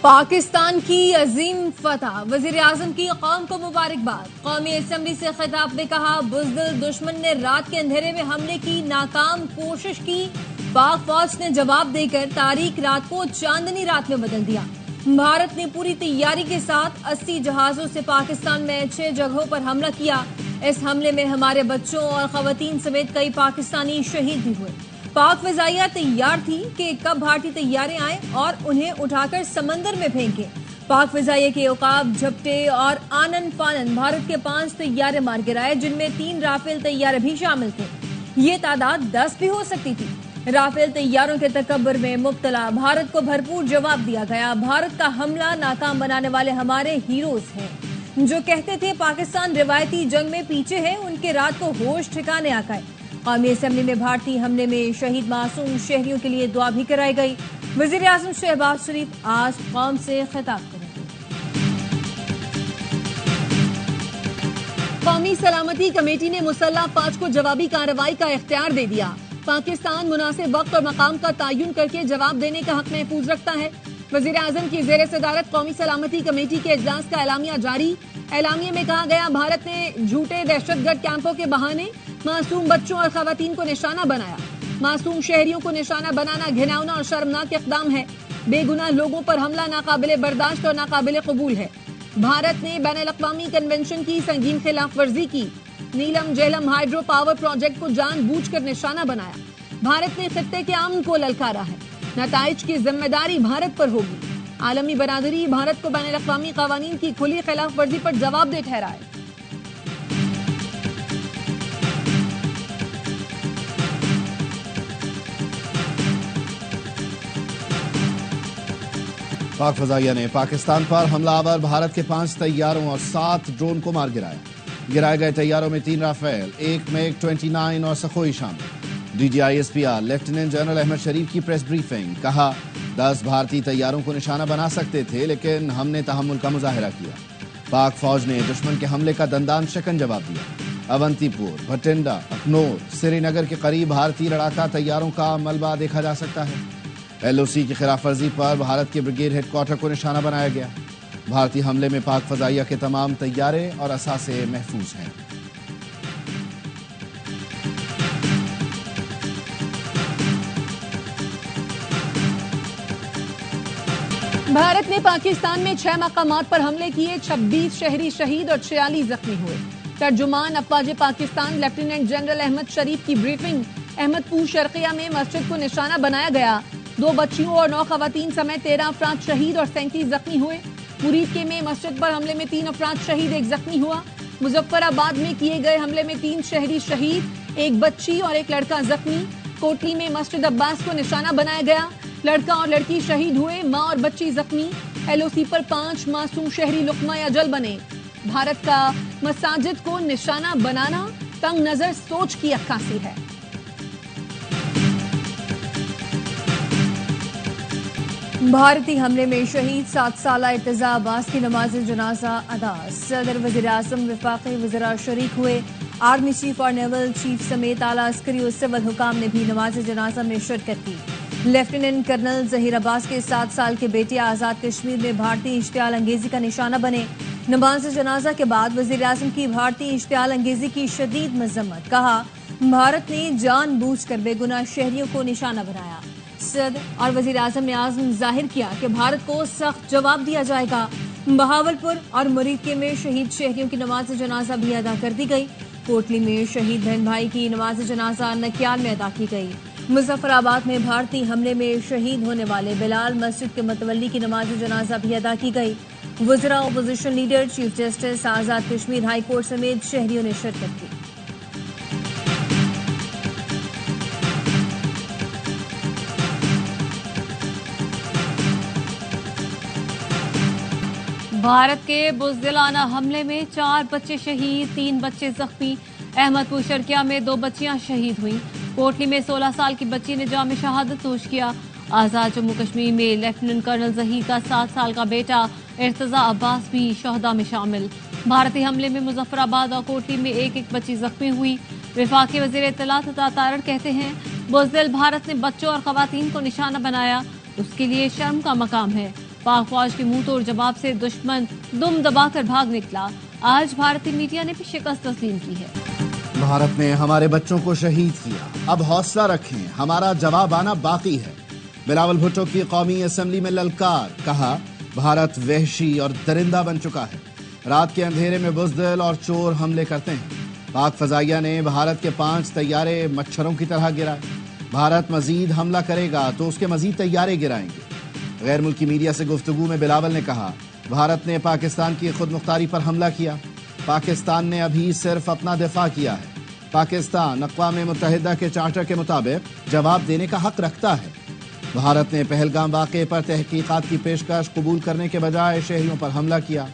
پاکستان کی عظیم فتح، وزیر اعظم کی قوم کو مبارکباد۔ قومی اسمبلی سے خطاب میں کہا، بزدل دشمن نے رات کے اندھیرے میں حملے کی ناکام کوشش کی، پاک فوج نے جواب دے کر تاریک رات کو چاندنی رات میں بدل دیا۔ بھارت نے پوری تیاری کے ساتھ 80 جہازوں سے پاکستان میں 6 جگہوں پر حملہ کیا۔ اس حملے میں ہمارے بچوں اور خواتین سمیت کئی پاکستانی شہید بھی ہوئے۔ پاک فضائیہ تیار تھی کہ کب بھارتی طیارے آئیں اور انہیں اٹھا کر سمندر میں پھینکیں۔ پاک فضائیہ کے عقاب، جھپٹے اور آنن فانن بھارت کے 5 طیارے مار گرائے، جن میں 3 رافیل طیارے بھی شامل تھے۔ یہ تعداد 10 بھی ہو سکتی تھی۔ رافیل طیاروں کے تکبر میں مبتلا بھارت کو بھرپور جواب دیا گیا۔ بھارت کا حملہ ناکام بنانے والے ہمارے ہیروز ہیں، جو کہتے تھے پاکستان روایتی جنگ میں پیچھے ہے، ان کے رات کو ہوش ٹھکانے آ گئے۔ قومی اسمبلی میں بھارتی حملے میں شہید معصوم شہریوں کے لیے دعا بھی کرائی گئی۔ وزیر اعظم شہباز شریف آج قوم سے خطاب کریں گے۔ قومی سلامتی کمیٹی نے مسلح افواج کو جوابی کارروائی کا اختیار دے دیا۔ پاکستان مناسب وقت اور مقام کا تعین کر کے جواب دینے کا حق محفوظ رکھتا ہے۔ وزیر اعظم کی زیر صدارت قومی سلامتی کمیٹی کے اجلاس کا اعلامیہ جاری۔ اعلامیے میں کہا گیا، بھارت نے جھوٹے دہشت گرد کیمپوں کے بہانے معصوم بچوں اور خواتین کو نشانہ بنایا۔ معصوم شہریوں کو نشانہ بنانا گھناؤنا اور شرمناک اقدام ہے۔ بے گناہ لوگوں پر حملہ ناقابل برداشت اور ناقابل قبول ہے۔ بھارت نے بین الاقوامی کنونشن کی سنگین خلاف ورزی کی۔ نیلم جیلم ہائیڈرو پاور پروجیکٹ کو جان بوجھ کر نشانہ بنایا۔ بھارت نے خطے کے امن کو للکارا ہے۔ نتائج کی ذمہ داری بھارت پر ہوگی۔ عالمی برادری بھارت کو بین الاقوامی قوانین کی کھلی خلاف ورزی پر جواب دہ ٹھہرائے۔ پاک فضائیہ نے پاکستان پر حملہ آور بھارت کے 5 طیاروں اور 7 ڈرون کو مار گرایا۔ گرائے گئے طیاروں میں 3 رافیل، 1 میگ 29 اور سخوئی شامل۔ D G I S P R lieutenant general Ahmed Sharif کی پریس بریفنگ، کہا 10 بھارتی طیاروں کو نشانہ بنا سکتے تھے، لیکن ہم نے تحمل کا مظاہرہ کیا۔ پاک فوج نے دشمن کے حملے کا دندان شکن جواب دیا۔ اونتی پور، بھٹنڈا، اخنور، سری نگر کے قریب بھارتی لڑاکا طیاروں کا ملبہ دیکھا جا سکتا ہے۔ ایل او سی کی خلاف ورزی پر بھارت کے بریگیڈ ہیڈ کوارٹر کو نشانہ بنایا گیا۔ بھارتی حملے میں پاک فضائیہ کے تمام طیارے اور اثاثے محفوظ ہیں۔ بھارت نے پاکستان میں 6 مقامات پر حملے کیے، 26 شہری شہید اور 46 زخمی ہوئے۔ ترجمان افواج پاکستان لیفٹیننٹ جنرل احمد شریف کی بریفنگ، احمد پور شرقیہ میں مسجد کو نشانہ بنایا گیا۔ 2 بچیوں اور 9 خواتین سمیت 13 افراد شہید اور 37 زخمی ہوئے۔ مرید میں مسجد پر حملے میں 3 افراد شہید، 1 زخمی ہوا۔ مظفر آباد میں کیے گئے حملے میں 3 شہری شہید، 1 بچی اور 1 لڑکا زخمی۔ کوٹلی میں مسجد عباس کو نشانہ بنایا گیا، لڑکا اور لڑکی شہید ہوئے، ماں اور بچی زخمی۔ ایل او سی پر 5 معصوم شہری لقمہ اجل بنے۔ بھارت کا مساجد کو نشانہ بنانا تنگ نظر سوچ کی عکاسی ہے۔ بھارتی حملے میں شہید 7 سالہ ارتضیٰ عباس کی نماز جنازہ ادا۔ صدر، وزیر اعظم، وفاقی وزراء شریک ہوئے۔ آرمی چیف اور نیول چیف سمیت اعلیٰ عسکری اور سول حکام نے بھی نماز جنازہ میں شرکت کی۔ لیفٹیننٹ کرنل ظہیر عباس کے 7 سال کے بیٹے آزاد کشمیر میں بھارتی اشتعال انگیزی کا نشانہ بنے۔ نماز جنازہ کے بعد وزیر اعظم کی بھارتی اشتعال انگیزی کی شدید مذمت، کہا بھارت نے جان بوجھ کر بے گناہ شہریوں کو نشانہ بنایا۔ صدر اور وزیر اعظم نے عزم ظاہر کیا کہ بھارت کو سخت جواب دیا جائے گا۔ بہاولپور اور مریدکے میں شہید شہریوں کی نماز جنازہ بھی ادا کر دی گئی۔ کوٹلی میں شہید بہن بھائی کی نماز جنازہ نکیال میں ادا کی گئی۔ مظفر آباد میں بھارتی حملے میں شہید ہونے والے بلال مسجد کے متولی کی نماز جنازہ بھی ادا کی گئی۔ وزراء، opposition leader, chief justice, Azad Kashmir high court سمیت شہریوں نے شرکت کی۔ بھارت کے بزدلانہ حملے میں 4 بچے شہید، 3 بچے زخمی۔ احمد پور شرقیہ میں 2 بچیاں شہید ہوئیں۔ کوٹلی میں 16 سال کی بچی نے جام شہادت نوش کیا۔ آزاد جموں کشمیر میں لیفٹیننٹ کرنل ظہیر کا 7 سال کا بیٹا ارتضیٰ عباس بھی شہداء میں شامل۔ بھارتی حملے میں مظفر آباد اور کوٹلی میں 1 بچی زخمی ہوئی۔ وفاقی وزیر اطلاعات عطا تارڑ کہتے ہیں، بزدل بھارت نے بچوں اور خواتین کو نشانہ بنایا، اس کے لیے شرم کا مقام ہے۔ पाक फौज के मुंह तोड़ जवाब से दुश्मन दुम दबाकर भाग निकला। आज भारतीय मीडिया ने भी शिकस्त तस्लीम की है। भारत ने हमारे बच्चों को शहीद किया, अब हौसला रखें, हमारा जवाब आना बाकी है। बिलावल भुट्टो की कौमी असेंबली में ललकार, कहा भारत वहशी और दरिंदा बन चुका है। रात के अंधेरे में बुज़दिल और चोर हमले करते हैं। पाक फजाइया ने भारत के 5 तैयारे मच्छरों की तरह गिराए। भारत मजीद हमला करेगा तो उसके मजीद तैयारे गिराएंगे। गैर मुल्की मीडिया से गुफ्तगू में बिलावल ने कहा भारत ने पाकिस्तान की खुद मुख्तारी पर हमला किया। पाकिस्तान ने अभी सिर्फ अपना दिफा किया है। पाकिस्तान अक़वाम मुत्तहिदा के चार्टर के मुताबिक जवाब देने का हक रखता है। भारत ने पहलगाम वाक़े पर तहकीकात की पेशकश कबूल करने के बजाय शहरियों पर हमला किया।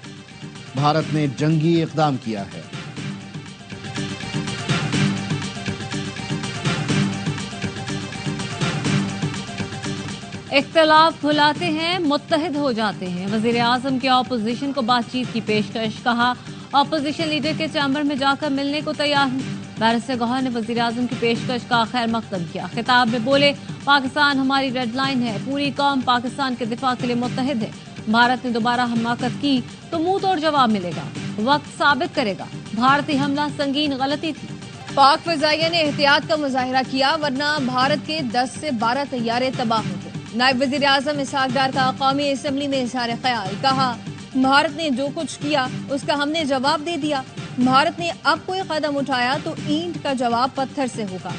भारत ने जंगी इक़दाम किया है। इख्तलाफ भुलाते हैं, मुत्तहिद हो जाते हैं। वज़ीर आज़म के अपोजिशन को बातचीत की पेशकश, कहा अपोजिशन लीडर के चैम्बर में जाकर मिलने को तैयार हूँ। बैरिस्टर गौहर ने वज़ीर आज़म की पेशकश का खैर मकदम किया। खिताब में बोले पाकिस्तान हमारी रेड लाइन है, पूरी कौम पाकिस्तान के दिफा के लिए मुत्तहिद है। भारत ने दोबारा हमाकत की तो मुंह तोड़ जवाब मिलेगा, वक्त साबित करेगा। भारतीय हमला संगीन गलती थी। पाक फजाइया ने एहतियात का मुजाहिरा किया, वरना भारत के 10 से 12 तैयारे तबाह होंगे। नायब वज़ीर आज़म इसहाक डार का कौमी असेंबली में इज़हार ख्याल, कहा भारत ने जो कुछ किया उसका हमने जवाब दे दिया। भारत ने अब कोई कदम उठाया तो ईंट का जवाब पत्थर से होगा।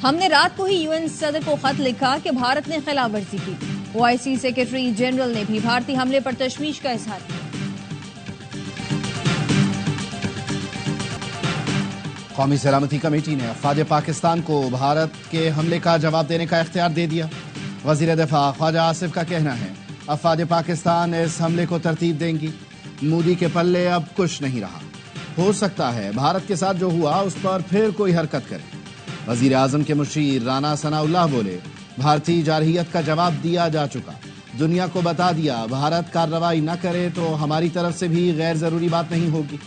हमने रात को ही यूएन सदर को खत लिखा कि भारत ने खिलाफ वर्जी की। ओआईसी सेक्रेटरी जनरल ने भी भारतीय हमले पर तशवीश का इजहार किया। कौमी सलामती कमेटी ने अफवाज पाकिस्तान को भारत के हमले का जवाब देने का इख्तियार दे दिया। वज़ीर दिफा ख्वाजा आसिफ का कहना है अफवाज पाकिस्तान इस हमले को तरतीब देंगी। मोदी के पल्ले अब कुछ नहीं रहा। हो सकता है भारत के साथ जो हुआ उस पर फिर कोई हरकत करे। वज़ीर आज़म के मुशीर राना सनाउल्लाह बोले भारतीय जारहियत का जवाब दिया जा चुका। दुनिया को बता दिया भारत कार्रवाई न करे तो हमारी तरफ से भी गैर जरूरी बात नहीं होगी।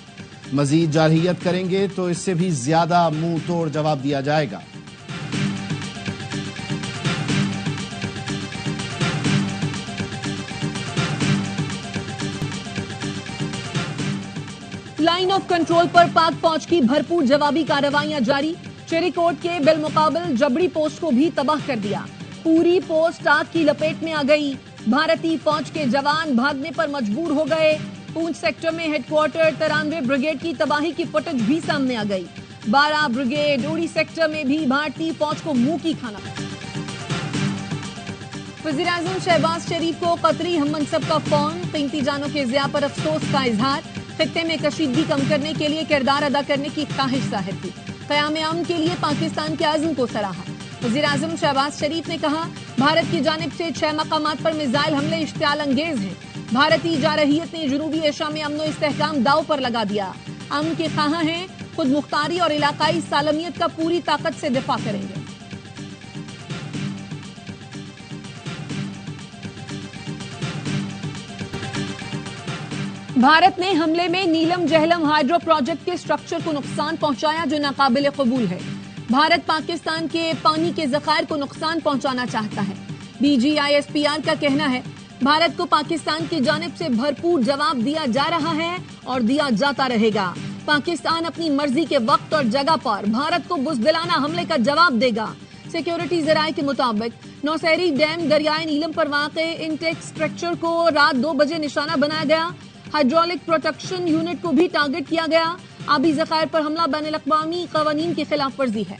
मजीद जारहियत करेंगे तो इससे भी ज्यादा मुंह तोड़ जवाब दिया जाएगा। लाइन ऑफ कंट्रोल पर पाक फौज की भरपूर जवाबी कार्रवाइयां जारी। चिरीकोट के बिलमुकाबिल जबड़ी पोस्ट को भी तबाह कर दिया। पूरी पोस्ट आग की लपेट में आ गई। भारतीय फौज के जवान भागने पर मजबूर हो गए। पूंछ सेक्टर में हेडक्वार्टर 93 ब्रिगेड की तबाही की फुटेज भी सामने आ गई। 12 ब्रिगेड उड़ी सेक्टर में भी भारतीय फौज को मुंह की खाना। वज़ीर आज़म शहबाज शरीफ को कतरी हम मनसब का फोन, कीमती जानों के ज़िया पर अफसोस का इजहार। खित्ते में कशीदगी कम करने के लिए किरदार अदा करने की ख्वाहिश जाहिर की। क़याम अमन के लिए पाकिस्तान के आज़म को सराहा। वज़ीर आज़म शहबाज शरीफ ने कहा भारत की जानिब से 6 मकामात पर मिसाइल हमले इश्तियाल अंगेज हैं। भारतीय जारहियत ने जनूबी एशिया में अमन इस्तेहकाम दाव पर लगा दिया। अमन के ख्वाहां हैं, खुद मुख्तारी और इलाकाई सालमियत का पूरी ताकत से दिफा करेंगे। भारत ने हमले में नीलम जहलम हाइड्रो प्रोजेक्ट के स्ट्रक्चर को नुकसान पहुंचाया जो नाकाबिल कबूल है। भारत पाकिस्तान के पानी के ज़खायर को नुकसान पहुंचाना चाहता है। BGISPR का कहना है भारत को पाकिस्तान की जानिब से भरपूर जवाब दिया जा रहा है और दिया जाता रहेगा। पाकिस्तान अपनी मर्जी के वक्त और जगह पर भारत को बुज़दिलाना हमले का जवाब देगा। सिक्योरिटी ज़राए के मुताबिक नौशहरी डैम दरियाए नीलम पर वाक़े इंटेक स्ट्रक्चर को रात 2 बजे निशाना बनाया गया। हाइड्रोलिक प्रोटेक्शन यूनिट को भी टारगेट किया गया। आबी ज़खायर पर हमला बैनुल-अक़वामी क़वानीन की खिलाफ वर्जी है।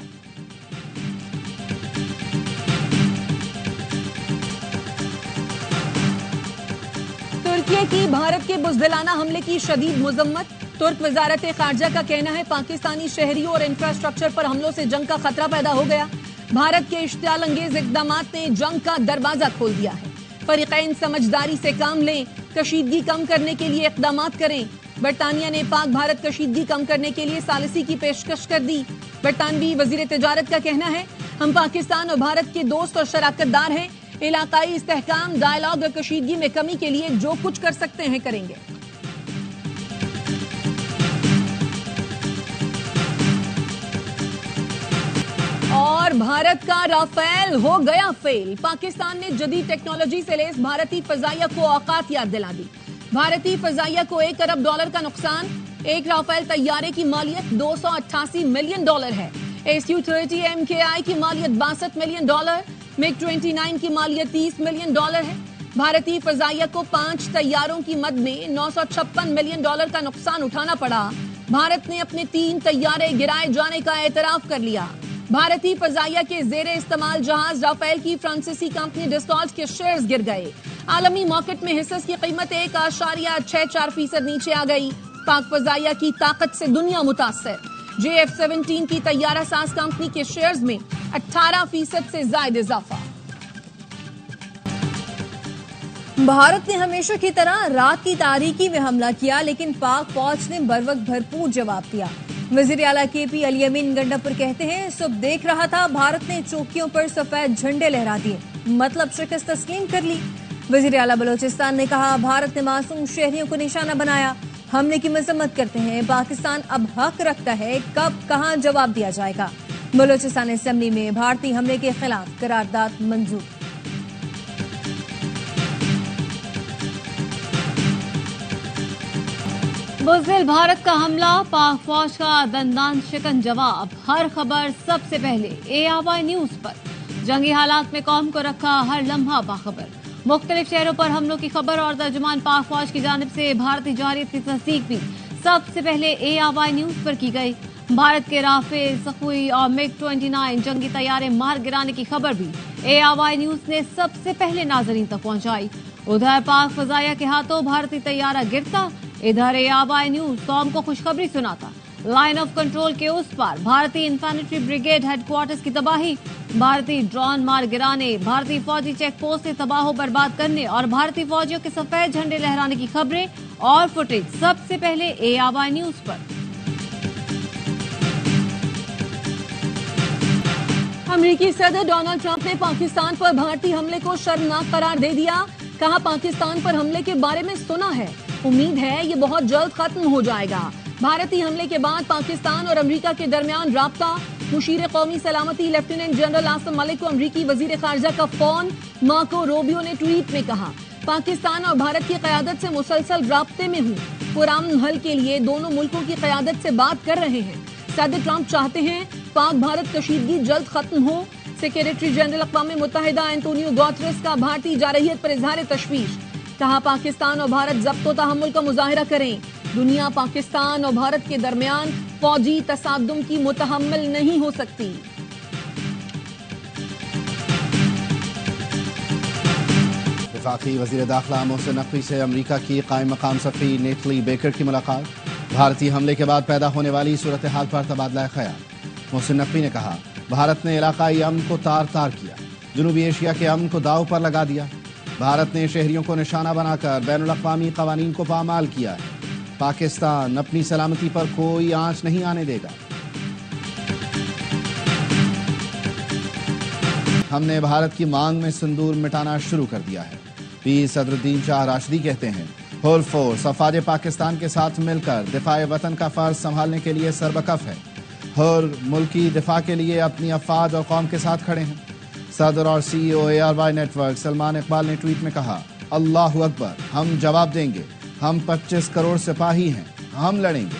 तुर्की की भारत के बुज़दिलाना हमले की शदीद मुज़म्मत। तुर्क वज़ारत ख़ारजा का कहना है पाकिस्तानी शहरियों और इंफ्रास्ट्रक्चर पर हमलों से जंग का खतरा पैदा हो गया। भारत के इश्तियाल अंगेज इक़दामात ने जंग का दरवाजा खोल दिया है। फरीक़ैन समझदारी से काम लें, कशीदगी कम करने के लिए इक़दामात करें। बरतानिया ने पाक भारत कशीदगी कम करने के लिए सालिसी की पेशकश कर दी। बरतानवी वज़ीर तिजारत का कहना है हम पाकिस्तान और भारत के दोस्त और शराकतदार हैं। इलाकाई इस्तेहकाम, डायलॉग और कशीदगी में कमी के लिए जो कुछ कर सकते हैं करेंगे। और भारत का राफेल हो गया फेल। पाकिस्तान ने जदीद टेक्नोलॉजी से लैस भारतीय फजाइया को औकात याद दिला दी। भारतीय फजाइया को $1 अरब का नुकसान। एक राफेल तैयारे की मालियत $288 मिलियन है। SU-30 MKI की मालियत $62 मिलियन, MiG-29 की मालियत $30 मिलियन है। भारतीय फजाइया को 5 तैयारों की मद में $956 मिलियन का नुकसान उठाना पड़ा। भारत ने अपने 3 तैयारे गिराए जाने का एतराफ कर लिया। भारतीय फजाइया के जेर इस्तेमाल जहाज राफेल की फ्रांसीसी कंपनी डस्टॉल्ट के शेयर्स गिर गए। आलमी मार्केट में हिस्सेस की कीमत 1.64% नीचे आ गई। पाक फजाइया की ताकत से दुनिया मुतासर। JF-17 की तैयारा साज कंपनी के शेयर्स में 18% से ज्यादा इजाफा। भारत ने हमेशा की तरह रात की तारीकी में हमला किया, लेकिन पाक फौज ने बर वक्त भरपूर जवाब दिया। वजीर आला KP अली अमीन गंडापुर कहते हैं, सुबह देख रहा था भारत ने चौकियों पर सफेद झंडे लहरा दिए, मतलब शिकस्त तस्लीम कर ली। वजीर आला बलोचिस्तान ने कहा, भारत ने मासूम शहरियों को निशाना बनाया, हमले की मजम्मत करते हैं। पाकिस्तान अब हक रखता है कब कहां जवाब दिया जाएगा। बलोचिस्तान असेंबली में भारतीय हमले के खिलाफ करारदाद मंजूर। बुज़दिल भारत का हमला, पाक फौज का दंदान शिकन जवाब। हर खबर सबसे पहले ARY न्यूज पर। जंगी हालात में कौम को रखा हर लम्हा बाखबर। मुख्तलिफ शहरों पर हमलों की खबर और तर्जुमान पाक फौज की जानिब से भारतीय जारियत की तस्दीक भी सबसे पहले ARY न्यूज पर की गई। भारत के राफेल, सखोई और MiG-29 जंगी तैयारे मार गिराने की खबर भी ARY न्यूज ने सबसे पहले नाजरीन तक पहुंचाई। उधर पाक फजाइया के हाथों भारतीय तैयारा गिरता, इधर ARY न्यूज कौम को खुशखबरी सुनाता। लाइन ऑफ कंट्रोल के उस पार भारतीय इन्फेंट्री ब्रिगेड हेडक्वार्टर्स की तबाही, भारतीय ड्रोन मार गिराने, भारतीय फौजी चेक पोस्ट से तबाह बर्बाद करने और भारतीय फौजियों के सफेद झंडे लहराने की खबरें और फुटेज सबसे पहले ARY न्यूज पर। अमेरिकी सदर डोनाल्ड ट्रंप ने पाकिस्तान पर भारतीय हमले को शर्मनाक करार दे दिया। कहा, पाकिस्तान पर हमले के बारे में सुना है, उम्मीद है ये बहुत जल्द खत्म हो जाएगा। भारतीय हमले के बाद पाकिस्तान और अमेरिका के दरमियान राब्ता। मुशीर कौमी सलामती लेफ्टिनेंट जनरल आसिम मलिक को अमेरिकी वजीर खारजा का फोन। मार्को रूबियो ने ट्वीट में कहा, पाकिस्तान और भारत की क़यादत से मुसलसल राब्ते में हूँ। पुरअमन हल के लिए दोनों मुल्कों की क़यादत से बात कर रहे हैं। सदर ट्रंप चाहते हैं पाक भारत कशीदगी जल्द खत्म हो। सेक्रेटरी जनरल अक़वाम मुत्तहिदा एंटोनियो गुतेरेस का भारतीय जारहियत पर इजहार तशवीश। कहा, पाकिस्तान और भारत ज़ब्त व तहम्मुल का मुजाहिरा करें। दुनिया पाकिस्तान और भारत के दरमियान फौजी तसादुम की मुतहम्मिल नहीं हो सकती। वफाकी वज़ीर दाखिला मोहसिन नकवी से अमरीका की कायम मकाम सफ़ीर नेथली बेकर की मुलाकात। भारतीय हमले के बाद पैदा होने वाली सूरत हाल पर तबादला ख्याल। मोहसिन नकवी ने कहा, भारत ने इलाकाई अमन को तार तार किया, जनूबी एशिया के अमन को दाव पर लगा दिया। भारत ने शहरियों को निशाना बनाकर बैनुल अक़वामी क़वानीन को पामाल किया है। पाकिस्तान अपनी सलामती पर कोई आंच नहीं आने देगा। हमने भारत की मांग में सिंदूर मिटाना शुरू कर दिया है। पीर सदरुद्दीन शाह राशिदी कहते हैं, होल फोर्स अफवाज पाकिस्तान के साथ मिलकर दिफाए वतन का फर्ज संभालने के लिए सरबकफ है। हर मुल्की दिफा के लिए अपनी अफवाज और कौम के साथ खड़े हैं। सदर और CEO ARY network Salman Iqbal ने ट्वीट में कहा, अल्लाहु अकबर, हम जवाब देंगे, हम 25 करोड़ सिपाही हैं, हम लड़ेंगे।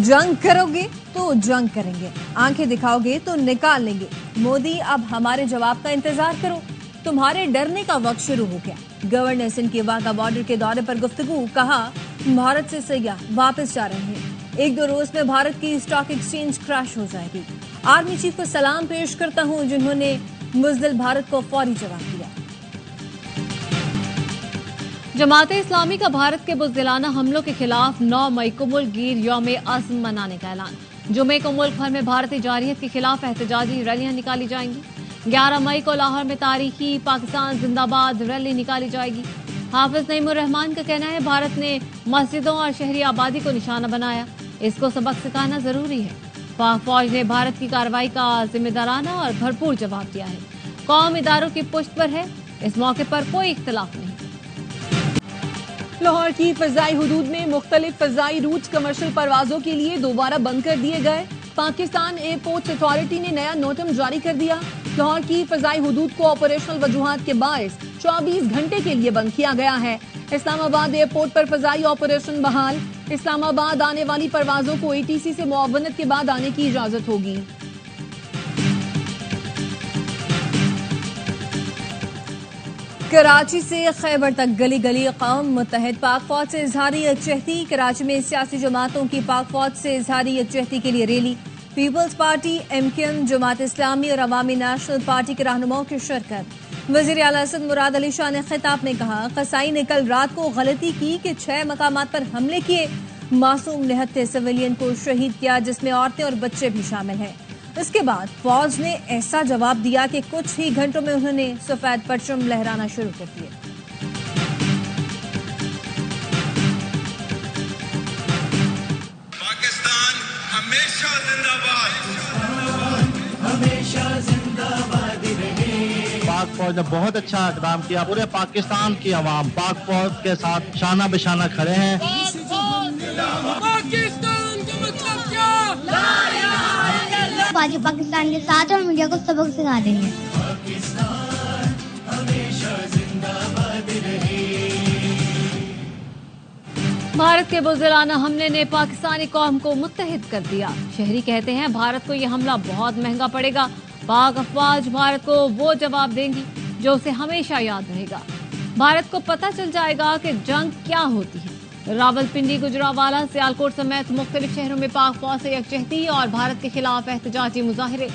जंग करोगे तो जंग करेंगे, आंखें दिखाओगे तो निकाल लेंगे। मोदी, अब हमारे जवाब का इंतजार करो, तुम्हारे डरने का वक्त शुरू हो गया। गवर्नर सिंध के वाघा बॉर्डर के दौरे पर गुफ्तगू। कहा, भारत से सयाह वापस जा रहे हैं, 1-2 रोज में भारत की स्टॉक एक्सचेंज क्रैश हो जाएगी। आर्मी चीफ को सलाम पेश करता हूं, जिन्होंने बुज़दिल भारत को फौरी जवाब दिया। जमात इस्लामी का भारत के बुज़दिलाना हमलों के खिलाफ 9 मई को मुल्क गिर यौम अज़्म मनाने का ऐलान। जुमे को मुल्क भर में भारतीय जारहियत के खिलाफ एहतजाजी रैलियां निकाली जाएंगी। 11 मई को लाहौर में तारीखी पाकिस्तान जिंदाबाद रैली निकाली जाएगी। हाफिज नईमुर रहमान का कहना है, भारत ने मस्जिदों और शहरी आबादी को निशाना बनाया, इसको सबक सिखाना जरूरी है। पाक फौज ने भारत की कार्रवाई का जिम्मेदाराना और भरपूर जवाब दिया है। कौम इदारों की पुष्ट पर है, इस मौके पर कोई इख्तिलाफ नहीं। لاہور کی فضائی حدود میں مختلف فضائی روٹس کمرشل پروازوں کے لیے دوبارہ بند کر دیے گئے. پاکستان ایئرپورٹس اتھارٹی نے نیا نوٹم جاری کر دیا. لاہور کی فضائی حدود کو آپریشنل وجوہات کے باعث 24 گھنٹے کے لیے بند کیا گیا ہے. اسلام آباد ایئرپورٹ پر فضائی آپریشن بحال. اسلام آباد آنے والی پروازوں کو ATC سے معاونت کے بعد آنے کی اجازت ہوگی. کراچی سے خیبر تک گلی گلی قوم متحد. پاک فوج سے اظہاری یکجہتی. کراچی میں سیاسی جماعتوں کی پاک فوج سے اظہاری یکجہتی کے لیے rally. Peoples party, MKN، Jamaat Islami اور عوامی نیشنل پارٹی کے رہنماؤں کی شرکت. وزیر اعلیٰ اسد مراد علی شاہ نے خطاب میں کہا، قصائی نے کل رات کو غلطی کی کہ 6 مقامات پر حملے کیے. معصوم نہتے سویلین کو شہید کیا جس میں عورتیں اور بچے بھی شامل ہیں. اس کے بعد فوج نے ایسا جواب دیا کہ کچھ ہی گھنٹوں میں انہوں نے سفید پرچم لہرانا شروع کر دیے. پاکستان ہمیشہ زندہ باد، ہمیشہ زندہ باد رہے. پاک فوج نے بہت اچھا اقدام کیا. پورے پاکستان کی عوام پاک فوج کے ساتھ شانہ بشانہ کھڑے ہیں. پاکستان کا مطلب کیا؟ باقی پاکستان کے ساتھ اور میڈیا کو سبق سکھا دیں گے. بھارت کے بزدلانہ حملے نے پاکستانی قوم کو متحد کر دیا. شہری کہتے ہیں بھارت کو یہ حملہ بہت مہنگا پڑے گا. پاک افواج بھارت کو وہ جواب دیں گی جو اسے ہمیشہ یاد رہے گا. بھارت کو پتہ چل جائے گا کہ جنگ کیا ہوتی ہے. راولپنڈی، گجرانوالہ، سیالکوٹ سمیت مختلف شہروں میں پاک فوج سے یکجہتی اور بھارت کے خلاف احتجاجی مظاہرے.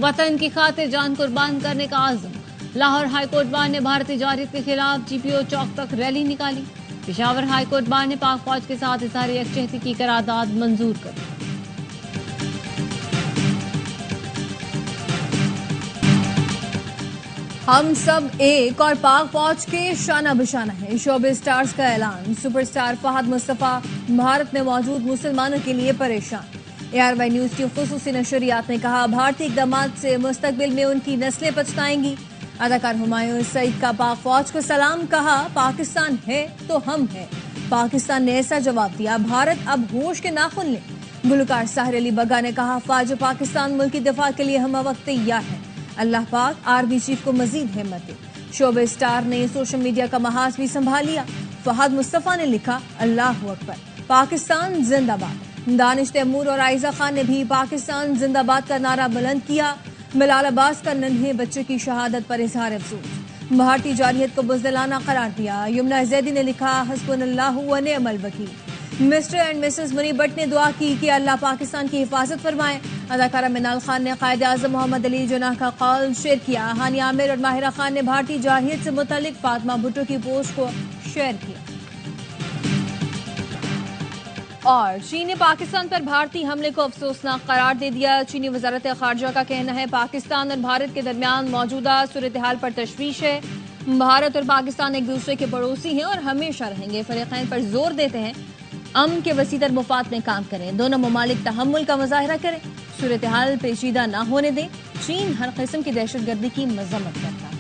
وطن کی خاطر جان قربان کرنے کا عزم. لاہور ہائی کورٹ بار نے بھارتی جارحیت کے خلاف GPO چوک تک ریلی نکالی. پشاور ہائی کورٹ بار نے پاک فوج کے ساتھ اظہار یکجہتی کی قرارداد منظور کر دی. ہم سب ایک اور پاک فوج کے شانہ بشانہ ہیں. شوبے سٹارز کا اعلان. سپر سٹار فہد مصطفیٰ بھارت میں موجود مسلمانوں کے لیے پریشان. ARY نیوز کی خصوصی نشریات نے کہا، بھارتی اقدامات سے مستقبل میں ان کی نسلیں پچھتائیں گی. اداکار ہمایوں سعید کا پاک فوج کو سلام. کہا، پاکستان ہے تو ہم ہیں. پاکستان نے ایسا جواب دیا، بھارت اب ہوش کے ناخن لے. گلوکار ساحر علی بگا نے کہا، فوج پاکستان ملک کی دفاع کے لیے ہم وقت تیار ہیں. اللہ پاک آرمی چیف کو مزید ہمت دے. شوبے سٹار نے سوشل میڈیا کا محاذ بھی سنبھال لیا. فہد مصطفیٰ نے لکھا، اللہ اکبر، پاکستان زندہ باد. دانش تیمور اور عائزہ خان نے بھی پاکستان زندہ باد کا نعرہ بلند کیا. ملال عباس کا ننھے بچے کی شہادت پر اظہار افسوس. بھارتی جارحیت کو بزدلانہ قرار دیا. یمنا زیدی نے لکھا، حسبنا اللہ و نعم الوکیل. Mr and Mrs Mani Butt نے دعا کی کہ اللہ پاکستان کی حفاظت فرمائے. اداکارہ منال خان نے قائد اعظم محمد علی جناح کا قول شیئر کیا. ہانیہ عامر اور ماہرہ خان نے بھارتی جارحیت سے متعلق فاطمہ بھٹو کی پوسٹ کو شیئر کیا. اور چین نے پاکستان پر بھارتی حملے کو افسوسناک قرار دے دیا. چینی وزارت خارجہ کا کہنا ہے، پاکستان اور بھارت کے درمیان موجودہ صورتحال پر تشویش ہے. بھارت اور پاکستان ایک دوسرے کے پڑوسی ہیں اور ہمیشہ رہیں گے. فریقین پر زور دیتے ہیں امن کے وسیع تر مفاد میں کام کریں. دونوں ممالک تحمل کا مظاہرہ کریں. صورتحال پیچیدہ نہ ہونے دیں. چین ہر قسم کی دہشت گردی کی مذمت کرتا ہے.